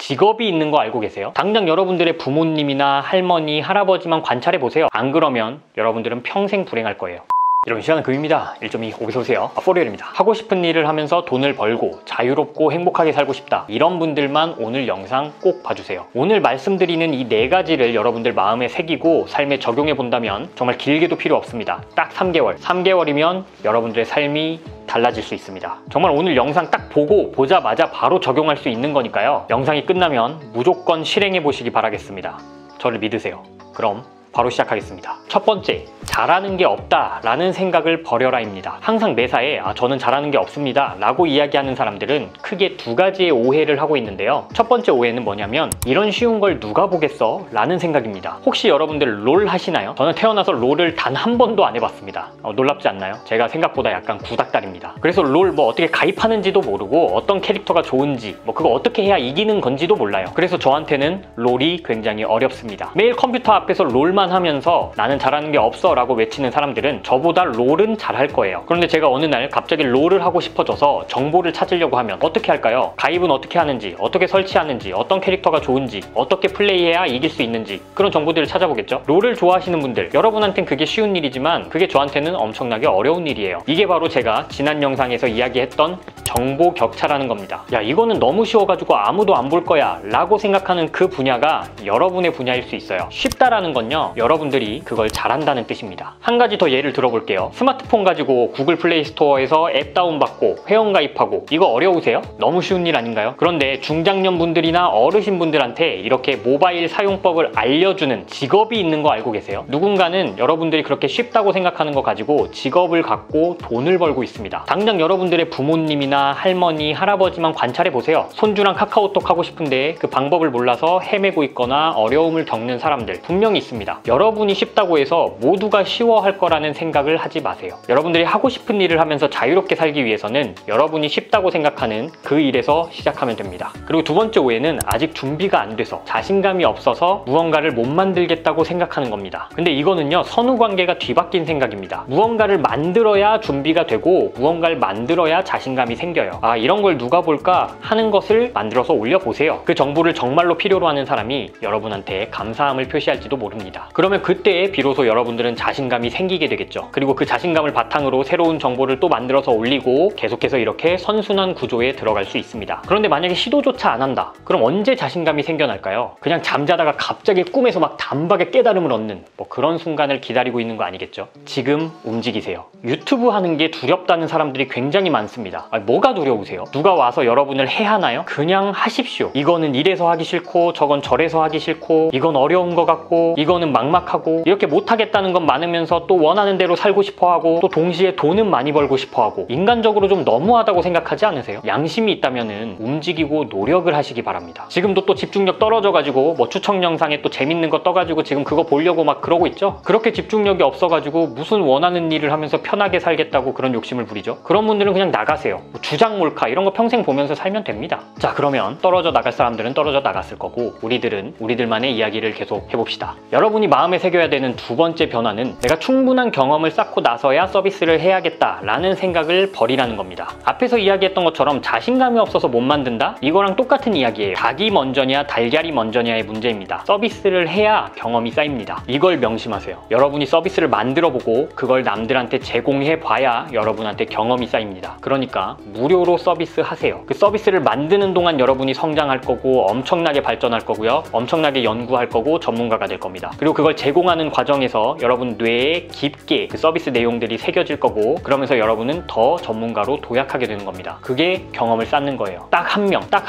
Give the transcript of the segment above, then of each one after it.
직업이 있는 거 알고 계세요? 당장 여러분들의 부모님이나 할머니, 할아버지만 관찰해 보세요. 안 그러면 여러분들은 평생 불행할 거예요. 여러분, 시간은 금입니다. 1.2 어서오세요. 포리얼입니다. 하고 싶은 일을 하면서 돈을 벌고 자유롭고 행복하게 살고 싶다, 이런 분들만 오늘 영상 꼭 봐주세요. 오늘 말씀드리는 이 4가지를 여러분들 마음에 새기고 삶에 적용해 본다면 정말 길게도 필요 없습니다. 딱 3개월이면 여러분들의 삶이 달라질 수 있습니다. 정말 오늘 영상 딱 보자마자 바로 적용할 수 있는 거니까요. 영상이 끝나면 무조건 실행해 보시기 바라겠습니다. 저를 믿으세요. 그럼 바로 시작하겠습니다. 첫 번째, 잘하는 게 없다 라는 생각을 버려라입니다. 항상 매사에 저는 잘하는 게 없습니다 라고 이야기하는 사람들은 크게 2가지의 오해를 하고 있는데요. 첫 번째 오해는 뭐냐면, 이런 쉬운 걸 누가 보겠어? 라는 생각입니다. 혹시 여러분들 롤 하시나요? 저는 태어나서 롤을 단 한 번도 안 해봤습니다. 놀랍지 않나요? 제가 생각보다 약간 구닥다리입니다. 그래서 롤 어떻게 가입하는지도 모르고 어떤 캐릭터가 좋은지 그거 어떻게 해야 이기는 건지도 몰라요. 그래서 저한테는 롤이 굉장히 어렵습니다. 매일 컴퓨터 앞에서 롤만 하면서 나는 잘하는 게 없어 라고 외치는 사람들은 저보다 롤은 잘할 거예요. 그런데 제가 어느 날 갑자기 롤을 하고 싶어져서 정보를 찾으려고 하면 어떻게 할까요? 가입은 어떻게 하는지, 어떻게 설치하는지, 어떤 캐릭터가 좋은지, 어떻게 플레이해야 이길 수 있는지, 그런 정보들을 찾아보겠죠. 롤을 좋아하시는 분들, 여러분한텐 그게 쉬운 일이지만 그게 저한테는 엄청나게 어려운 일이에요. 이게 바로 제가 지난 영상에서 이야기했던 정보 격차라는 겁니다. 야, 이거는 너무 쉬워가지고 아무도 안 볼 거야 라고 생각하는 그 분야가 여러분의 분야일 수 있어요. 쉽다라는 건요, 여러분들이 그걸 잘한다는 뜻입니다. 한 가지 더 예를 들어볼게요. 스마트폰 가지고 구글 플레이 스토어에서 앱 다운받고 회원가입하고, 이거 어려우세요? 너무 쉬운 일 아닌가요? 그런데 중장년분들이나 어르신분들한테 이렇게 모바일 사용법을 알려주는 직업이 있는 거 알고 계세요? 누군가는 여러분들이 그렇게 쉽다고 생각하는 거 가지고 직업을 갖고 돈을 벌고 있습니다. 당장 여러분들의 부모님이나 할머니, 할아버지만 관찰해 보세요. 손주랑 카카오톡 하고 싶은데 그 방법을 몰라서 헤매고 있거나 어려움을 겪는 사람들 분명히 있습니다. 여러분이 쉽다고 해서 모두가 쉬워할 거라는 생각을 하지 마세요. 여러분들이 하고 싶은 일을 하면서 자유롭게 살기 위해서는 여러분이 쉽다고 생각하는 그 일에서 시작하면 됩니다. 그리고 2번째 오해는 아직 준비가 안 돼서, 자신감이 없어서 무언가를 못 만들겠다고 생각하는 겁니다. 근데 이거는요, 선후관계가 뒤바뀐 생각입니다. 무언가를 만들어야 준비가 되고 무언가를 만들어야 자신감이 생겨요. 이런 걸 누가 볼까 하는 것을 만들어서 올려보세요. 그 정보를 정말로 필요로 하는 사람이 여러분한테 감사함을 표시할지도 모릅니다. 그러면 그때 비로소 여러분들은 자신감이 생기게 되겠죠. 그리고 그 자신감을 바탕으로 새로운 정보를 또 만들어서 올리고 계속해서 이렇게 선순환 구조에 들어갈 수 있습니다. 그런데 만약에 시도조차 안 한다, 그럼 언제 자신감이 생겨날까요? 그냥 잠자다가 갑자기 꿈에서 막 단박에 깨달음을 얻는 그런 순간을 기다리고 있는 거 아니겠죠? 지금 움직이세요. 유튜브 하는 게 두렵다는 사람들이 굉장히 많습니다. 뭐가 두려우세요? 누가 와서 여러분을 해하나요? 그냥 하십시오. 이거는 이래서 하기 싫고 저건 저래서 하기 싫고 이건 어려운 것 같고 이거는 막막하고, 이렇게 못하겠다는 건 많으면서 또 원하는 대로 살고 싶어하고 또 동시에 돈은 많이 벌고 싶어하고, 인간적으로 좀 너무하다고 생각하지 않으세요? 양심이 있다면은 움직이고 노력을 하시기 바랍니다. 지금도 또 집중력 떨어져가지고 추천 영상에 또 재밌는 거 떠가지고 지금 그거 보려고 막 그러고 있죠? 그렇게 집중력이 없어가지고 무슨 원하는 일을 하면서 편하게 살겠다고 그런 욕심을 부리죠? 그런 분들은 그냥 나가세요. 주작 몰카 이런 거 평생 보면서 살면 됩니다. 자, 그러면 떨어져 나갈 사람들은 떨어져 나갔을 거고, 우리들은 우리들만의 이야기를 계속 해봅시다. 여러분이 마음에 새겨야 되는 2번째 변화는, 내가 충분한 경험을 쌓고 나서야 서비스를 해야겠다 라는 생각을 버리라는 겁니다. 앞에서 이야기했던 것처럼 자신감이 없어서 못 만든다? 이거랑 똑같은 이야기예요. 닭이 먼저냐 달걀이 먼저냐의 문제입니다. 서비스를 해야 경험이 쌓입니다. 이걸 명심하세요. 여러분이 서비스를 만들어보고 그걸 남들한테 제공해봐야 여러분한테 경험이 쌓입니다. 그러니까 무료로 서비스 하세요. 그 서비스를 만드는 동안 여러분이 성장할 거고 엄청나게 발전할 거고요, 엄청나게 연구할 거고 전문가가 될 겁니다. 그리고 그걸 제공하는 과정에서 여러분 뇌에 깊게 그 서비스 내용들이 새겨질 거고, 그러면서 여러분은 더 전문가로 도약하게 되는 겁니다. 그게 경험을 쌓는 거예요. 딱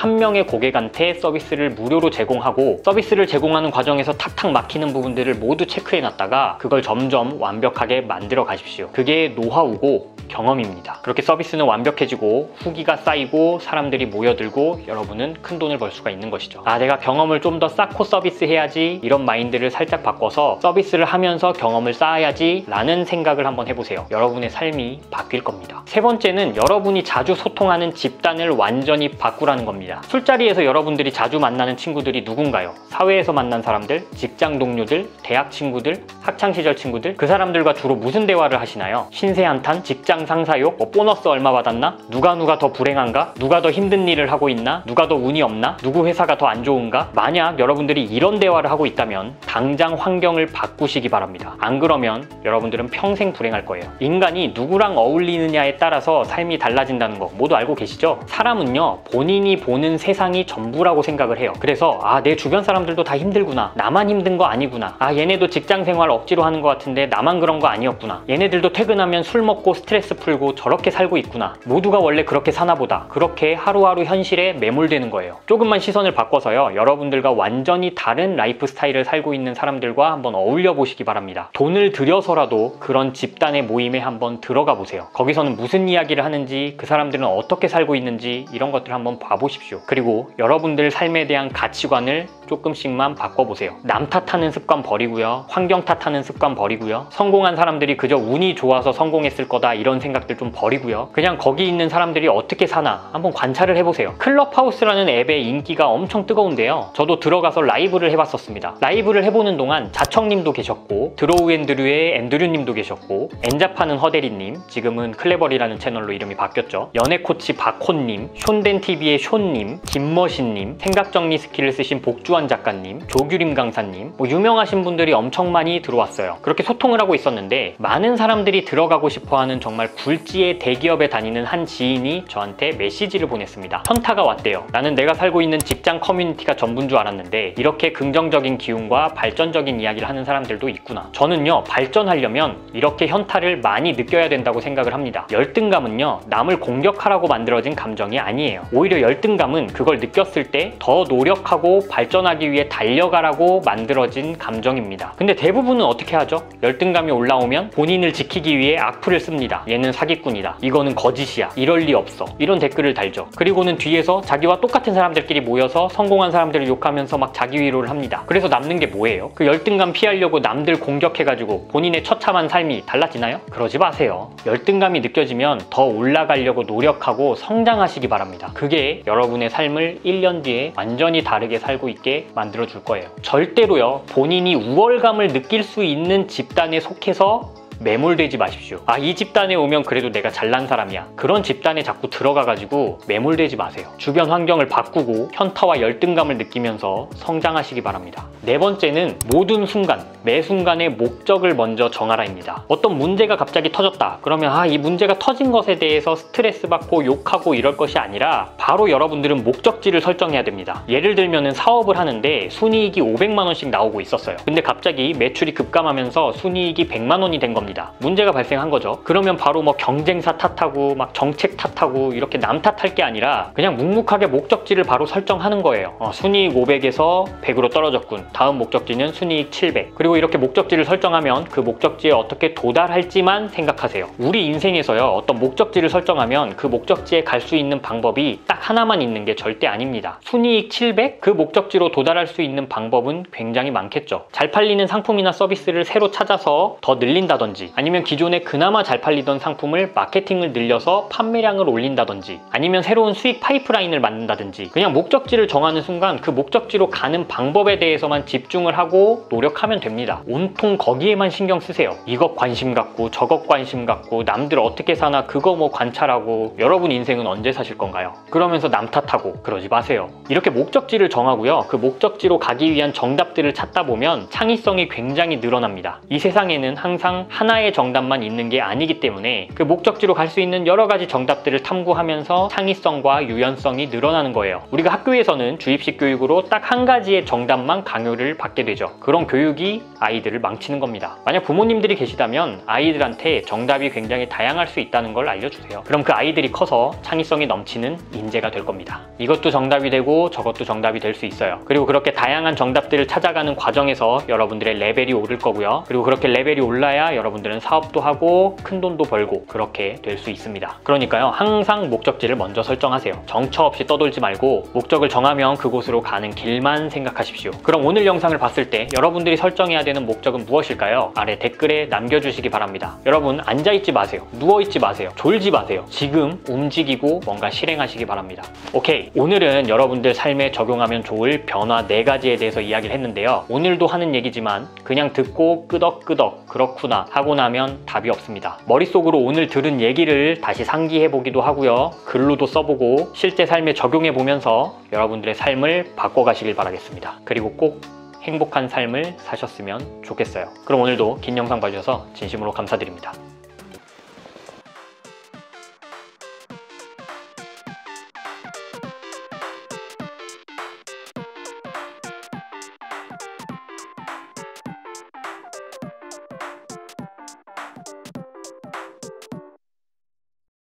한 명의 고객한테 서비스를 무료로 제공하고, 서비스를 제공하는 과정에서 탁탁 막히는 부분들을 모두 체크해놨다가 그걸 점점 완벽하게 만들어 가십시오. 그게 노하우고 경험입니다. 그렇게 서비스는 완벽해지고 후기가 쌓이고 사람들이 모여들고 여러분은 큰 돈을 벌 수가 있는 것이죠. 내가 경험을 좀 더 쌓고 서비스 해야지, 이런 마인드를 살짝 바꿔서 서비스를 하면서 경험을 쌓아야지 라는 생각을 한번 해보세요. 여러분의 삶이 바뀔 겁니다. 3번째는 여러분이 자주 소통하는 집단을 완전히 바꾸라는 겁니다. 술자리에서 여러분들이 자주 만나는 친구들이 누군가요? 사회에서 만난 사람들, 직장 동료들, 대학 친구들, 학창시절 친구들, 그 사람들과 주로 무슨 대화를 하시나요? 신세 한탄, 직장 직장 상사욕, 뭐 보너스 얼마 받았나? 누가 더 불행한가? 누가 더 힘든 일을 하고 있나? 누가 더 운이 없나? 누구 회사가 더 안 좋은가? 만약 여러분들이 이런 대화를 하고 있다면 당장 환경을 바꾸시기 바랍니다. 안 그러면 여러분들은 평생 불행할 거예요. 인간이 누구랑 어울리느냐에 따라서 삶이 달라진다는 거 모두 알고 계시죠? 사람은요, 본인이 보는 세상이 전부라고 생각을 해요. 그래서 내 주변 사람들도 다 힘들구나. 나만 힘든 거 아니구나. 얘네도 직장 생활 억지로 하는 것 같은데 나만 그런 거 아니었구나. 얘네들도 퇴근하면 술 먹고 스트레스 풀고 저렇게 살고 있구나. 모두가 원래 그렇게 사나 보다. 그렇게 하루하루 현실에 매몰되는 거예요. 조금만 시선을 바꿔서요, 여러분들과 완전히 다른 라이프 스타일을 살고 있는 사람들과 한번 어울려 보시기 바랍니다. 돈을 들여서라도 그런 집단의 모임에 한번 들어가 보세요. 거기서는 무슨 이야기를 하는지, 그 사람들은 어떻게 살고 있는지 이런 것들 한번 봐보십시오. 그리고 여러분들 삶에 대한 가치관을 조금씩만 바꿔보세요. 남 탓하는 습관 버리고요. 환경 탓하는 습관 버리고요. 성공한 사람들이 그저 운이 좋아서 성공했을 거다 이런 생각들 좀 버리고요. 그냥 거기 있는 사람들이 어떻게 사나 한번 관찰을 해보세요. 클럽하우스라는 앱의 인기가 엄청 뜨거운데요. 저도 들어가서 라이브를 해봤었습니다. 라이브를 해보는 동안 자청님도 계셨고, 드로우 앤드류의 앤드류님도 계셨고, 엔잡하는 허대리님, 지금은 클레버리라는 채널로 이름이 바뀌었죠. 연애코치 박호님, 숀덴TV의 숀님, 김머신님, 생각정리 스킬을 쓰신 복주환 작가님, 조규림 강사님, 유명하신 분들이 엄청 많이 들어왔어요. 그렇게 소통을 하고 있었는데 많은 사람들이 들어가고 싶어하는 정말 굴지의 대기업에 다니는 한 지인이 저한테 메시지를 보냈습니다. 현타가 왔대요. 나는 내가 살고 있는 직장 커뮤니티가 전부인 줄 알았는데 이렇게 긍정적인 기운과 발전적인 이야기를 하는 사람들도 있구나. 저는요, 발전하려면 이렇게 현타를 많이 느껴야 된다고 생각을 합니다. 열등감은요, 남을 공격하라고 만들어진 감정이 아니에요. 오히려 열등감은 그걸 느꼈을 때 더 노력하고 발전하기 위해 달려가라고 만들어진 감정입니다. 근데 대부분은 어떻게 하죠? 열등감이 올라오면 본인을 지키기 위해 악플을 씁니다. 얘는 사기꾼이다. 이거는 거짓이야. 이럴 리 없어. 이런 댓글을 달죠. 그리고는 뒤에서 자기와 똑같은 사람들끼리 모여서 성공한 사람들을 욕하면서 막 자기 위로를 합니다. 그래서 남는 게 뭐예요? 그 열등감 피하려고 남들 공격해가지고 본인의 처참한 삶이 달라지나요? 그러지 마세요. 열등감이 느껴지면 더 올라가려고 노력하고 성장하시기 바랍니다. 그게 여러분의 삶을 1년 뒤에 완전히 다르게 살고 있게 만들어줄 거예요. 절대로요, 본인이 우월감을 느낄 수 있는 집단에 속해서 매몰되지 마십시오. 이 집단에 오면 그래도 내가 잘난 사람이야. 그런 집단에 자꾸 들어가가지고 매몰되지 마세요. 주변 환경을 바꾸고 현타와 열등감을 느끼면서 성장하시기 바랍니다. 네 번째는 모든 순간, 매 순간의 목적을 먼저 정하라입니다. 어떤 문제가 갑자기 터졌다. 그러면 이 문제가 터진 것에 대해서 스트레스 받고 욕하고 이럴 것이 아니라 바로 여러분들은 목적지를 설정해야 됩니다. 예를 들면 사업을 하는데 순이익이 500만 원씩 나오고 있었어요. 근데 갑자기 매출이 급감하면서 순이익이 100만 원이 된 겁니다. 문제가 발생한 거죠. 그러면 바로 경쟁사 탓하고 막 정책 탓하고 이렇게 남 탓할 게 아니라 그냥 묵묵하게 목적지를 바로 설정하는 거예요. 순이익 500에서 100으로 떨어졌군. 다음 목적지는 순이익 700. 그리고 이렇게 목적지를 설정하면 그 목적지에 어떻게 도달할지만 생각하세요. 우리 인생에서요, 어떤 목적지를 설정하면 그 목적지에 갈 수 있는 방법이 딱 하나만 있는 게 절대 아닙니다. 순이익 700? 그 목적지로 도달할 수 있는 방법은 굉장히 많겠죠. 잘 팔리는 상품이나 서비스를 새로 찾아서 더 늘린다든지, 아니면 기존에 그나마 잘 팔리던 상품을 마케팅을 늘려서 판매량을 올린다든지, 아니면 새로운 수익 파이프라인을 만든다든지, 그냥 목적지를 정하는 순간 그 목적지로 가는 방법에 대해서만 집중을 하고 노력하면 됩니다. 온통 거기에만 신경 쓰세요. 이것 관심 갖고 저것 관심 갖고 남들 어떻게 사나 그거 관찰하고 여러분 인생은 언제 사실 건가요? 그러면서 남 탓하고 그러지 마세요. 이렇게 목적지를 정하고요, 그 목적지로 가기 위한 정답들을 찾다 보면 창의성이 굉장히 늘어납니다. 이 세상에는 항상 하나의 정답만 있는 게 아니기 때문에 그 목적지로 갈 수 있는 여러 가지 정답들을 탐구하면서 창의성과 유연성이 늘어나는 거예요. 우리가 학교에서는 주입식 교육으로 딱 한 가지의 정답만 강요를 받게 되죠. 그런 교육이 아이들을 망치는 겁니다. 만약 부모님들이 계시다면 아이들한테 정답이 굉장히 다양할 수 있다는 걸 알려주세요. 그럼 그 아이들이 커서 창의성이 넘치는 인재가 될 겁니다. 이것도 정답이 되고 저것도 정답이 될 수 있어요. 그리고 그렇게 다양한 정답들을 찾아가는 과정에서 여러분들의 레벨이 오를 거고요. 그리고 그렇게 레벨이 올라야 여러분들은 사업도 하고 큰 돈도 벌고 그렇게 될 수 있습니다. 그러니까요, 항상 목적지를 먼저 설정하세요. 정처 없이 떠돌지 말고 목적을 정하면 그곳으로 가는 길만 생각하십시오. 그럼 오늘 영상을 봤을 때 여러분들이 설정해야 되는 목적은 무엇일까요? 아래 댓글에 남겨주시기 바랍니다. 여러분, 앉아있지 마세요. 누워있지 마세요. 졸지 마세요. 지금 움직이고 뭔가 실행하시기 바랍니다. 오케이, 오늘은 여러분들 삶에 적용하면 좋을 변화 4가지에 대해서 이야기를 했는데요. 오늘도 하는 얘기지만 그냥 듣고 끄덕끄덕 그렇구나 하고 하고 나면 답이 없습니다. 머릿속으로 오늘 들은 얘기를 다시 상기해보기도 하고요. 글로도 써보고 실제 삶에 적용해보면서 여러분들의 삶을 바꿔가시길 바라겠습니다. 그리고 꼭 행복한 삶을 사셨으면 좋겠어요. 그럼 오늘도 긴 영상 봐주셔서 진심으로 감사드립니다.